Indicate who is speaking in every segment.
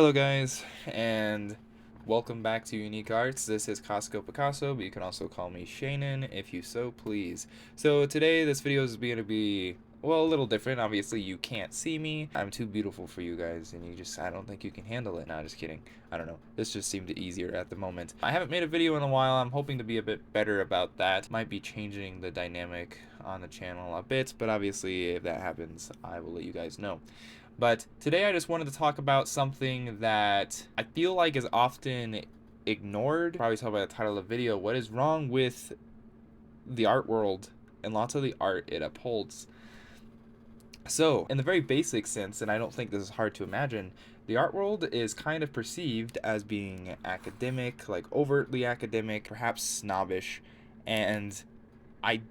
Speaker 1: Hello guys, and welcome back to Unique Arts. This is Costco Picasso, but you can also call me Shannon if you so please. So today this video is going to be, well, a little different. Obviously you can't see me. I'm too beautiful for you guys, and I don't think you can handle it. No, just kidding. I don't know. This just seemed easier at the moment. I haven't made a video in a while. I'm hoping to be a bit better about that. Might be changing the dynamic on the channel a bit, but obviously if that happens, I will let you guys know. But today I just wanted to talk about something that I feel like is often ignored. Probably saw by the title of the video. What is wrong with the art world and lots of the art it upholds? So, in the very basic sense, and I don't think this is hard to imagine, the art world is kind of perceived as being academic, like overtly academic, perhaps snobbish, and I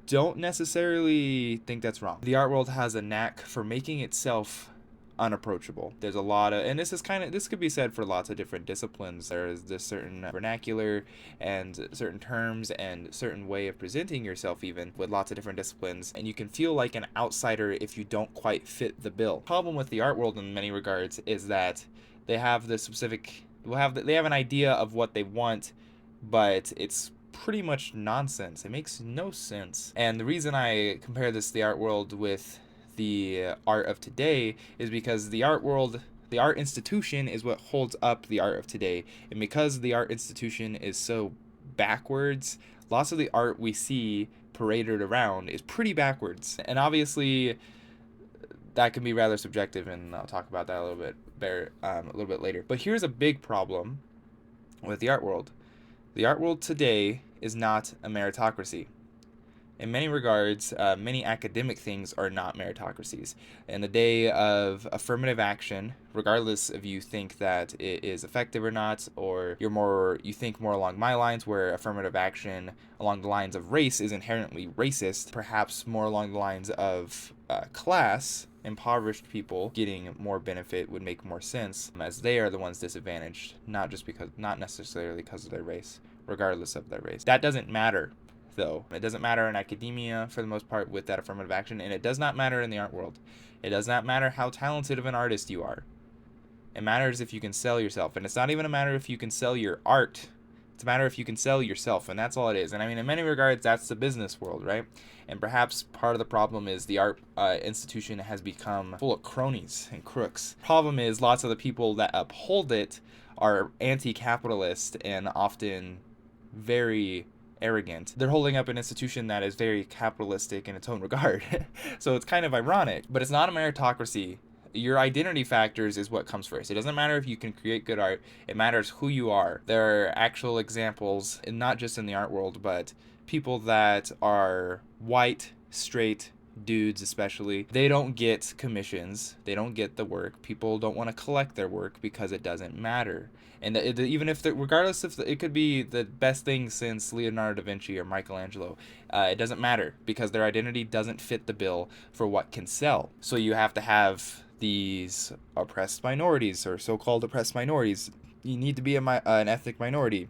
Speaker 1: don't necessarily think that's wrong. The art world has a knack for making itself unapproachable. There's a lot of, and this could be said for lots of different disciplines. There is this certain vernacular and certain terms and certain way of presenting yourself, even with lots of different disciplines, and you can feel like an outsider if you don't quite fit the bill. The problem with the art world in many regards is that they have this specific, they have an idea of what they want, but it's pretty much nonsense. It makes no sense. And the reason I compare this to the art world with the art of today is because the art world, the art institution, is what holds up the art of today. And because the art institution is so backwards, lots of the art we see paraded around is pretty backwards. And obviously that can be rather subjective, and I'll talk about that a little bit later. But here's a big problem with the art world. The art world today is not a meritocracy. In many regards, many academic things are not meritocracies. In the day of affirmative action, regardless if you think that it is effective or not, or you think more along my lines, where affirmative action along the lines of race is inherently racist, perhaps more along the lines of class, impoverished people getting more benefit would make more sense, as they are the ones disadvantaged, not necessarily because of their race, regardless of their race. That doesn't matter, though. It doesn't matter in academia for the most part with that affirmative action, and it does not matter in the art world. It does not matter how talented of an artist you are. It matters if you can sell yourself, and it's not even a matter if you can sell your art. It's a matter if you can sell yourself, and that's all it is. And I mean, in many regards, that's the business world, right? And perhaps part of the problem is the art institution has become full of cronies and crooks. Problem is, lots of the people that uphold it are anti-capitalist and often very arrogant. They're holding up an institution that is very capitalistic in its own regard. So it's kind of ironic, but it's not a meritocracy. Your identity factors is what comes first. It doesn't matter if you can create good art. It matters who you are. There are actual examples, and not just in the art world, but people that are white, straight dudes especially. They don't get commissions. They don't get the work. People don't want to collect their work because it doesn't matter. And even if, regardless if it could be the best thing since Leonardo da Vinci or Michelangelo, it doesn't matter because their identity doesn't fit the bill for what can sell. So you have to have these oppressed minorities, or so-called oppressed minorities. You need to be an ethnic minority.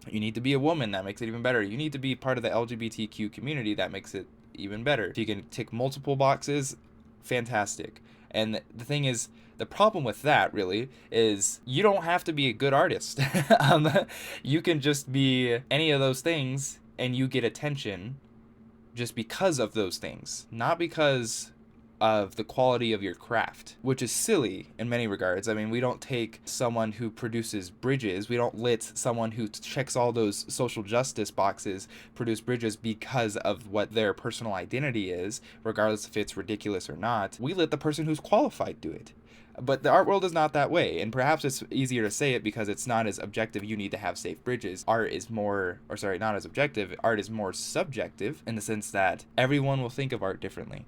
Speaker 1: You need to be a woman. That makes it even better. You need to be part of the LGBTQ community. That makes it even better. If you can tick multiple boxes, fantastic. And the thing is, the problem with that really is you don't have to be a good artist. You can just be any of those things and you get attention just because of those things, not because of the quality of your craft, which is silly in many regards. I mean, we don't take someone who produces bridges, we don't let someone who checks all those social justice boxes produce bridges because of what their personal identity is, regardless if it's ridiculous or not. We let the person who's qualified do it. But the art world is not that way, and perhaps it's easier to say it because it's not as objective. You need to have safe bridges. Art is more, or sorry, not as objective. Art is more subjective in the sense that everyone will think of art differently.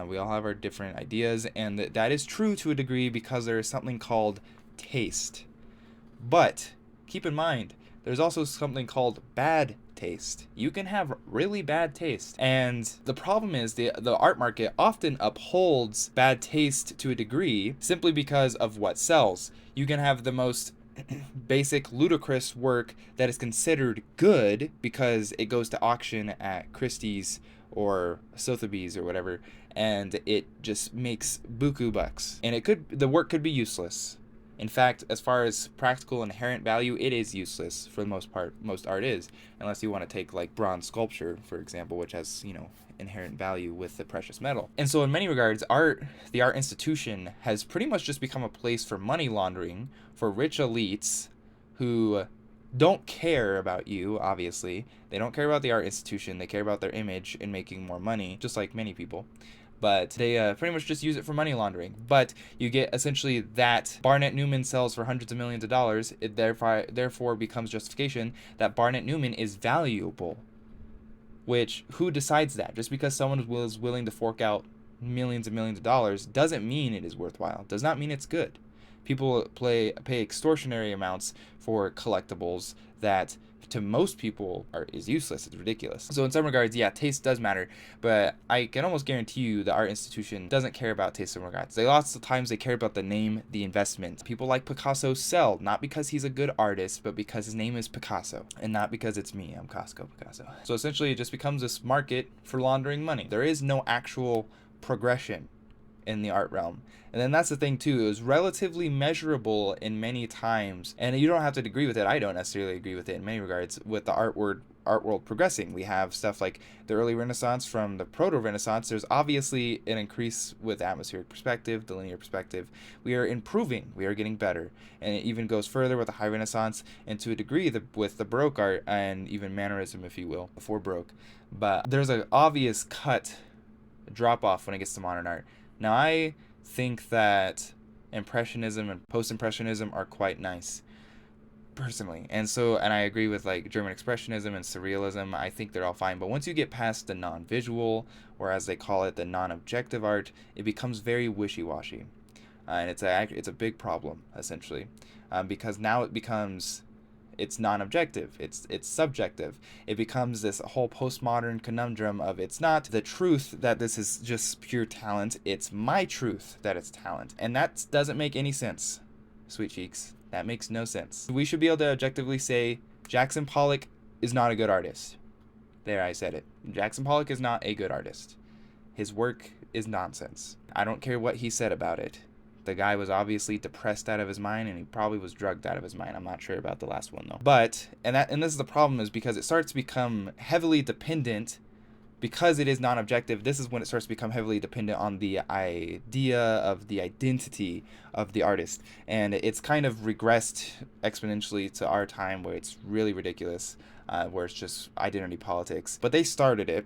Speaker 1: We all have our different ideas, and that is true to a degree because there is something called taste. But keep in mind, there's also something called bad taste. You can have really bad taste. And the problem is the art market often upholds bad taste to a degree simply because of what sells. You can have the most basic ludicrous work that is considered good because it goes to auction at Christie's or Sotheby's or whatever, and it just makes buku bucks. And the work could be useless. In fact, as far as practical inherent value, it is useless for the most part. Most art is, unless you want to take like bronze sculpture, for example, which has, inherent value with the precious metal. And so in many regards, the art institution has pretty much just become a place for money laundering for rich elites who don't care about you, obviously. They don't care about the art institution. They care about their image and making more money, just like many people. But they pretty much just use it for money laundering. But you get essentially that Barnett Newman sells for hundreds of millions of dollars. It therefore becomes justification that Barnett Newman is valuable. Which, who decides that? Just because someone is willing to fork out millions and millions of dollars doesn't mean it is worthwhile. Does not mean it's good. People pay extortionary amounts for collectibles that to most people is useless. It's ridiculous. So in some regards, yeah, taste does matter, but I can almost guarantee you the art institution doesn't care about taste in regards. Lots of times they care about the name, the investment. People like Picasso sell, not because he's a good artist, but because his name is Picasso, and not because it's me, I'm Costco Picasso. So essentially it just becomes this market for laundering money. There is no actual progression in the art realm. And then that's the thing too, it was relatively measurable in many times, and you don't have to agree with it. I don't necessarily agree with it in many regards with the art world progressing. We have stuff like the early Renaissance from the proto-Renaissance. There's obviously an increase with atmospheric perspective, the linear perspective. We are improving, we are getting better, and it even goes further with the high Renaissance and to a degree with the Baroque art and even Mannerism, if you will, before Baroque. But there's an obvious drop off when it gets to modern art. Now, I think that Impressionism and Post-Impressionism are quite nice, personally. And I agree with like German Expressionism and Surrealism. I think they're all fine. But once you get past the non-visual, or as they call it, the non-objective art, it becomes very wishy-washy. And it's a big problem, essentially. Because now it's non-objective, it's subjective. It becomes this whole postmodern conundrum of it's not the truth that this is just pure talent, it's my truth that it's talent. And that doesn't make any sense, sweet cheeks. That makes no sense. We should be able to objectively say Jackson Pollock is not a good artist. There, I said it. Jackson Pollock is not a good artist. His work is nonsense. I don't care what he said about it. The guy was obviously depressed out of his mind, and he probably was drugged out of his mind. I'm not sure about the last one though. But and this is the problem, is because it starts to become heavily dependent, because it is non-objective. This is when it starts to become heavily dependent on the idea of the identity of the artist, and it's kind of regressed exponentially to our time, where it's really ridiculous, where it's just identity politics. But they started it,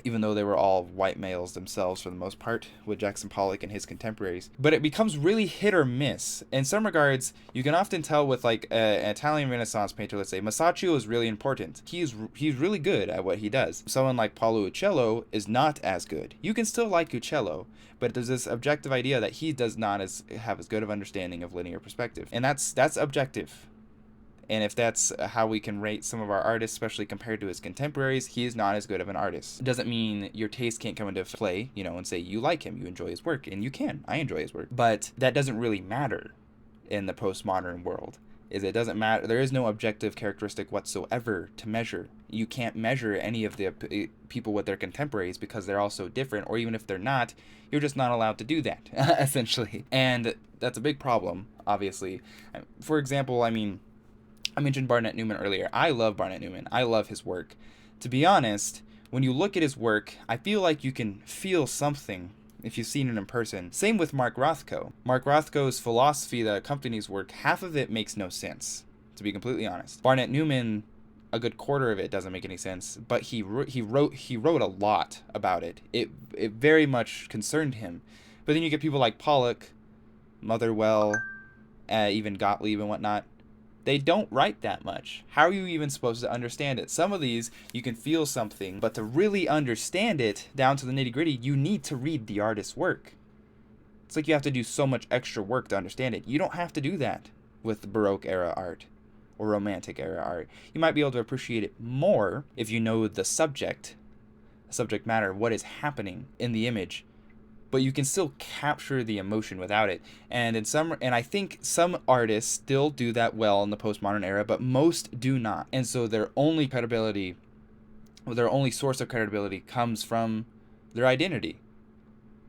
Speaker 1: even though they were all white males themselves for the most part, with Jackson Pollock and his contemporaries. But it becomes really hit or miss. In some regards, you can often tell with like an Italian Renaissance painter, let's say, Masaccio is really important. He's really good at what he does. Someone like Paolo Uccello is not as good. You can still like Uccello, but there's this objective idea that he does not have as good of understanding of linear perspective. And that's objective. And if that's how we can rate some of our artists, especially compared to his contemporaries, he is not as good of an artist. It doesn't mean your taste can't come into play, and say you like him, you enjoy his work, and you can. I enjoy his work. But that doesn't really matter in the postmodern world. It doesn't matter. There is no objective characteristic whatsoever to measure. You can't measure any of the people with their contemporaries because they're all so different, or even if they're not, you're just not allowed to do that, essentially. And that's a big problem, obviously. For example, I mentioned Barnett Newman earlier. I love Barnett Newman. I love his work. To be honest, when you look at his work, I feel like you can feel something if you've seen it in person. Same with Mark Rothko. Mark Rothko's philosophy that accompanies work, half of it makes no sense, to be completely honest. Barnett Newman, a good quarter of it doesn't make any sense, but he wrote a lot about it. It very much concerned him. But then you get people like Pollock, Motherwell, even Gottlieb and whatnot. They don't write that much. How are you even supposed to understand it? Some of these, you can feel something, but to really understand it down to the nitty-gritty, you need to read the artist's work. It's like you have to do so much extra work to understand it. You don't have to do that with Baroque era art or Romantic era art. You might be able to appreciate it more if you know the subject matter, what is happening in the image. But you can still capture the emotion without it. And I think some artists still do that well in the postmodern era, but most do not. And so their only source of credibility comes from their identity,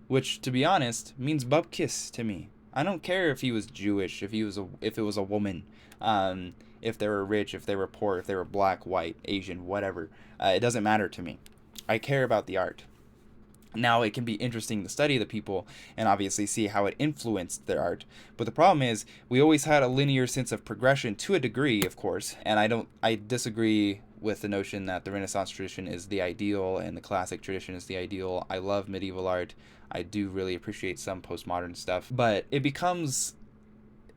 Speaker 1: which, to be honest, means bupkis to me. I don't care if he was Jewish, if it was a woman, if they were rich, if they were poor, if they were black, white, Asian, whatever. It doesn't matter to me. I care about the art. Now, it can be interesting to study the people and obviously see how it influenced their art. But the problem is, we always had a linear sense of progression to a degree, of course. And I disagree with the notion that the Renaissance tradition is the ideal and the classic tradition is the ideal. I love medieval art. I do really appreciate some postmodern stuff. But it becomes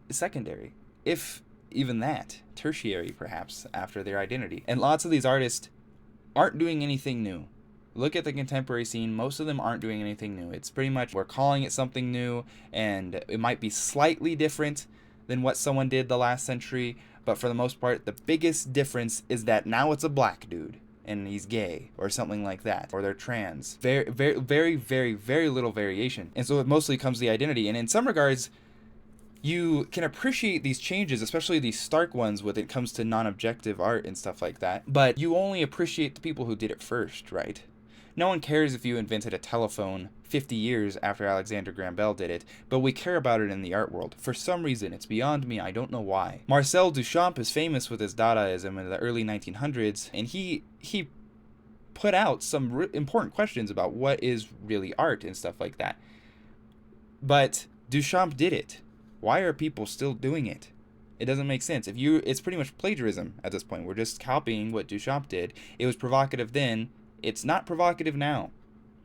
Speaker 1: secondary, if even that, tertiary perhaps, after their identity. And lots of these artists aren't doing anything new. Look at the contemporary scene, most of them aren't doing anything new. It's pretty much we're calling it something new, and it might be slightly different than what someone did the last century, but for the most part, the biggest difference is that now it's a black dude and he's gay or something like that, or they're trans. Very, very, very, very, very little variation. And so it mostly comes to the identity. And in some regards, you can appreciate these changes, especially these stark ones when it comes to non-objective art and stuff like that. But you only appreciate the people who did it first, right? No one cares if you invented a telephone 50 years after Alexander Graham Bell did it, but we care about it in the art world. For some reason, it's beyond me, I don't know why. Marcel Duchamp is famous with his Dadaism in the early 1900s, and he put out some important questions about what is really art and stuff like that. But Duchamp did it. Why are people still doing it? It doesn't make sense. It's pretty much plagiarism at this point. We're just copying what Duchamp did. It was provocative then. It's not provocative now.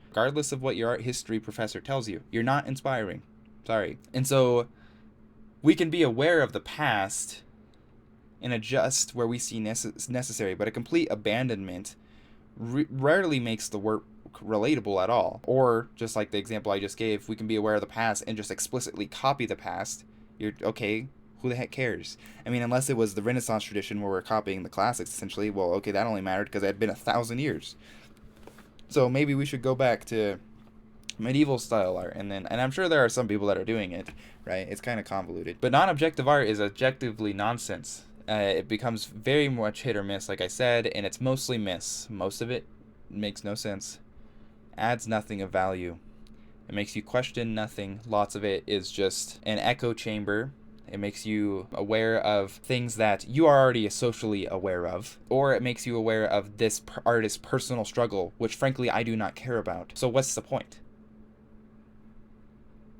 Speaker 1: Regardless of what your art history professor tells you, you're not inspiring. Sorry. And so we can be aware of the past and adjust where we see necessary, but a complete abandonment rarely makes the work relatable at all. Or, just like the example I just gave, we can be aware of the past and just explicitly copy the past. You're okay. Who the heck cares? I mean, unless it was the Renaissance tradition where we're copying the classics, essentially, well, okay, that only mattered because it had been 1,000 years. So maybe we should go back to medieval style art, and I'm sure there are some people that are doing it, right? It's kind of convoluted. But non-objective art is objectively nonsense. It becomes very much hit or miss, like I said, and it's mostly miss. Most of it makes no sense, adds nothing of value. It makes you question nothing. Lots of it is just an echo chamber. It makes you aware of things that you are already socially aware of, or it makes you aware of this artist's personal struggle, which frankly I do not care about. So what's the point?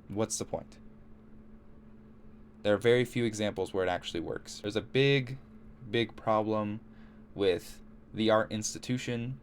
Speaker 1: What's the point? There are very few examples where it actually works. There's a big, big problem with the art institution,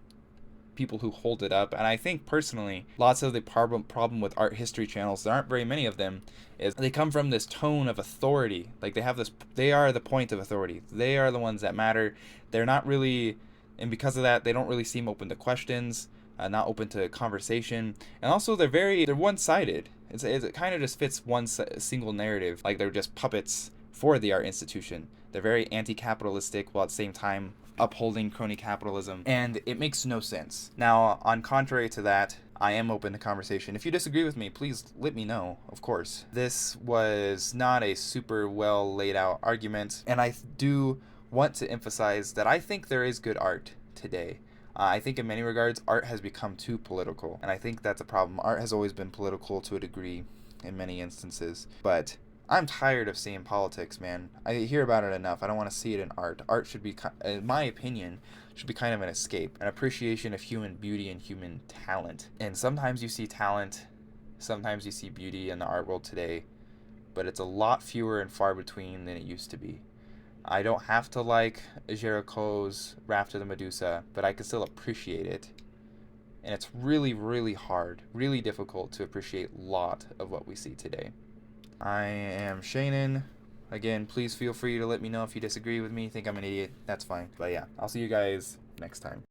Speaker 1: people who hold it up, and I think personally lots of the problem with art history channels, there aren't very many of them, is they come from this tone of authority. Like they are the point of authority, they are the ones that matter. They're not really, and because of that they don't really seem open to questions, not open to conversation, and also they're one-sided. It kind of just fits one single narrative, like they're just puppets for the art institution. They're very anti-capitalistic while at the same time upholding crony capitalism, and it makes no sense. Now, on contrary to that, I am open to conversation. If you disagree with me, please let me know, of course. This was not a super well laid out argument, and I do want to emphasize that I think there is good art today. I think in many regards, art has become too political, and I think that's a problem. Art has always been political to a degree in many instances, but I'm tired of seeing politics, man. I hear about it enough. I don't want to see it in art. Art should be, in my opinion, should be kind of an escape, an appreciation of human beauty and human talent. And sometimes you see talent, sometimes you see beauty in the art world today, but it's a lot fewer and far between than it used to be. I don't have to like Géricault's Raft of the Medusa, but I can still appreciate it. And it's really, really hard, really difficult to appreciate a lot of what we see today. I am Shannon. Again, please feel free to let me know if you disagree with me, think I'm an idiot. That's fine. But yeah, I'll see you guys next time.